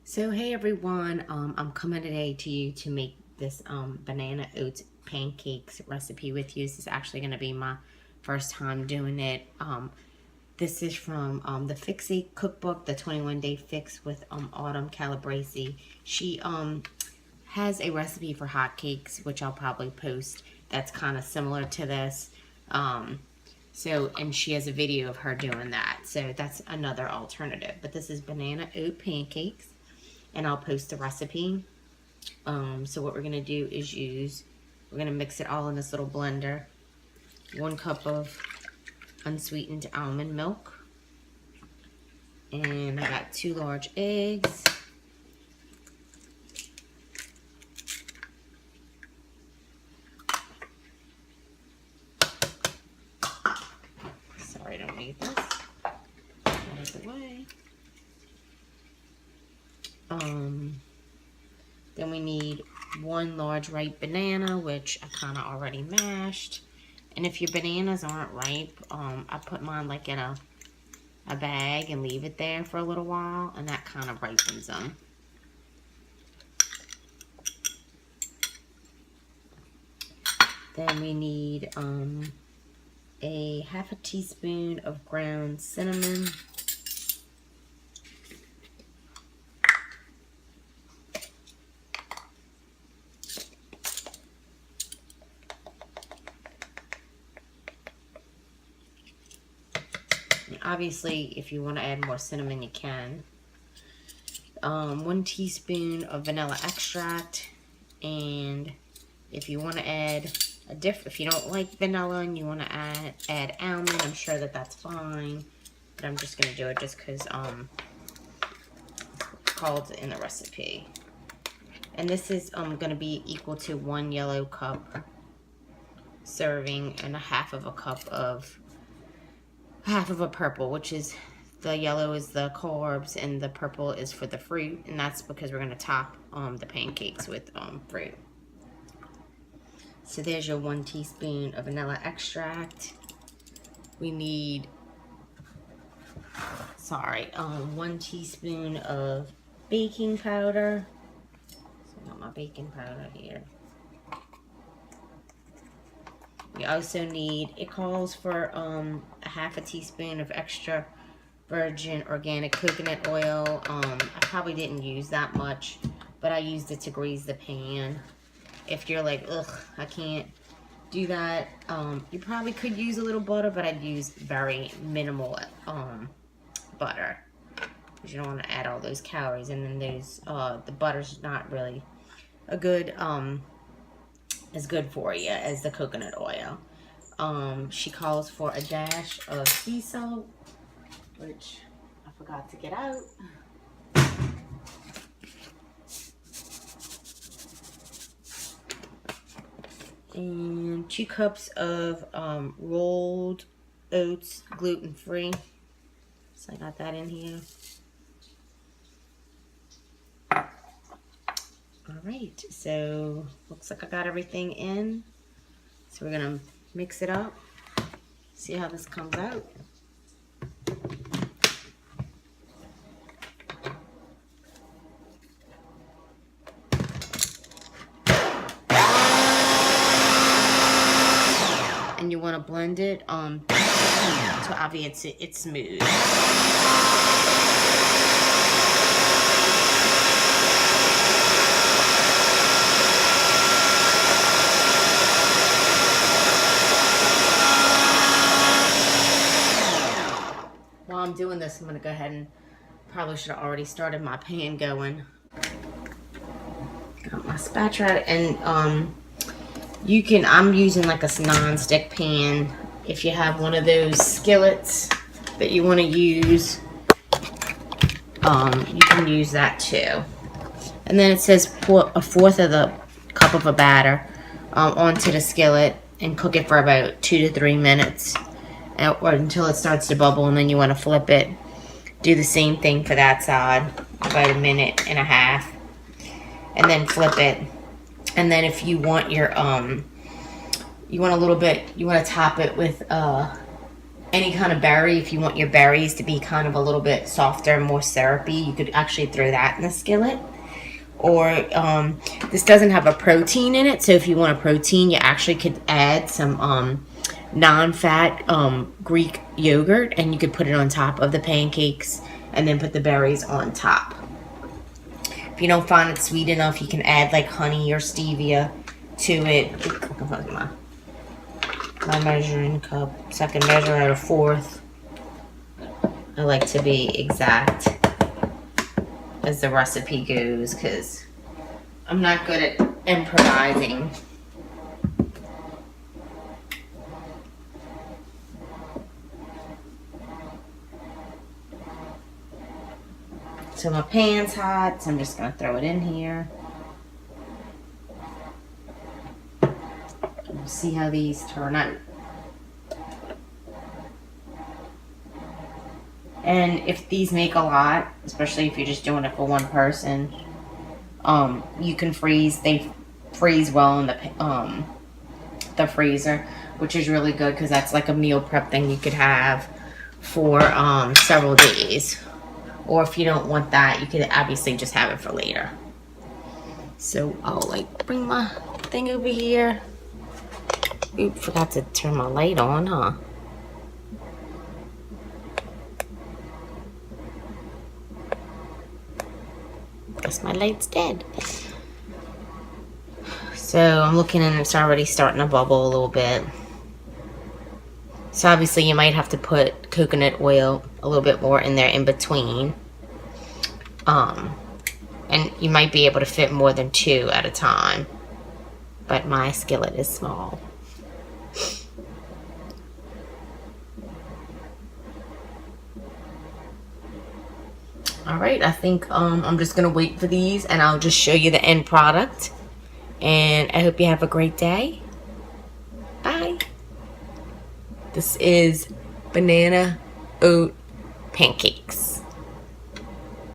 So hey everyone, I'm coming today to you to make this banana oats pancakes recipe with you. This is actually going to be my first time doing it. This is from the Fixie cookbook, the 21-day fix with Autumn Calabrese. She has a recipe for hotcakes, which I'll probably post, that's kind of similar to this. And she has a video of her doing that. So that's another alternative. But this is banana oat pancakes, and I'll post the recipe. So what we're gonna do is we're gonna mix it all in this little blender. 1 cup of unsweetened almond milk. And I got 2 large eggs. Sorry, I don't need this. Out of the way. Then we need 1 large ripe banana, which I kind of already mashed. And if your bananas aren't ripe, I put mine like in a bag and leave it there for a little while, and that kind of ripens them. Then we need a half a teaspoon of ground cinnamon. Obviously, if you want to add more cinnamon, you can. 1 teaspoon of vanilla extract, and if you want to add if you don't like vanilla and you want to add almond, I'm sure that's fine. But I'm just gonna do it just because it's called in the recipe. And this is gonna be equal to 1 yellow cup serving and half of a purple, which is the yellow is the carbs and the purple is for the fruit, and that's because we're going to top the pancakes with fruit. So there's your 1 teaspoon of vanilla extract. We need 1 teaspoon of baking powder. So I got my baking powder here. We also need, it calls for a half a teaspoon of extra virgin organic coconut oil. I probably didn't use that much, but I used it to grease the pan. If you're like, ugh, I can't do that, you probably could use a little butter, but I'd use very minimal butter, because you don't want to add all those calories. And then there's the butter's not really a good as good for you as the coconut oil. She calls for a dash of sea salt, which I forgot to get out. And 2 cups of rolled oats, gluten-free. So I got that in here. Alright, so looks like I got everything in. So we're gonna mix it up, see how this comes out. And you want to blend it so obviously it's smooth. While I'm doing this, I'm going to go ahead and probably should have already started my pan going. Got my spatula, and I'm using like a non-stick pan. If you have one of those skillets that you want to use, you can use that too. And then it says pour 1/4 of the cup of a batter onto the skillet and cook it for about 2 to 3 minutes. Or until it starts to bubble, and then you want to flip it. Do the same thing for that side, about 1.5 minutes, and then flip it. And then if you want your you want to top it with any kind of berry. If you want your berries to be kind of a little bit softer and more syrupy, you could actually throw that in the skillet. Or this doesn't have a protein in it, so if you want a protein, you actually could add some non-fat Greek yogurt, and you could put it on top of the pancakes and then put the berries on top. If you don't find it sweet enough, you can add like honey or stevia to it. My measuring cup, second measure out of fourth. I like to be exact as the recipe goes, because I'm not good at improvising. So my pan's hot, so I'm just gonna throw it in here. We'll see how these turn out. And if these make a lot, especially if you're just doing it for one person, you can freeze. They freeze well in the freezer, which is really good because that's like a meal prep thing you could have for several days. Or if you don't want that, you could obviously just have it for later. So I'll like bring my thing over here. Oop, forgot to turn my light on, huh? Guess my light's dead. So I'm looking and it's already starting to bubble a little bit. So obviously you might have to put coconut oil a little bit more in there in between. And you might be able to fit more than 2 at a time. But my skillet is small. Alright, I think I'm just going to wait for these and I'll just show you the end product. And I hope you have a great day. Bye. This is banana oat pancakes.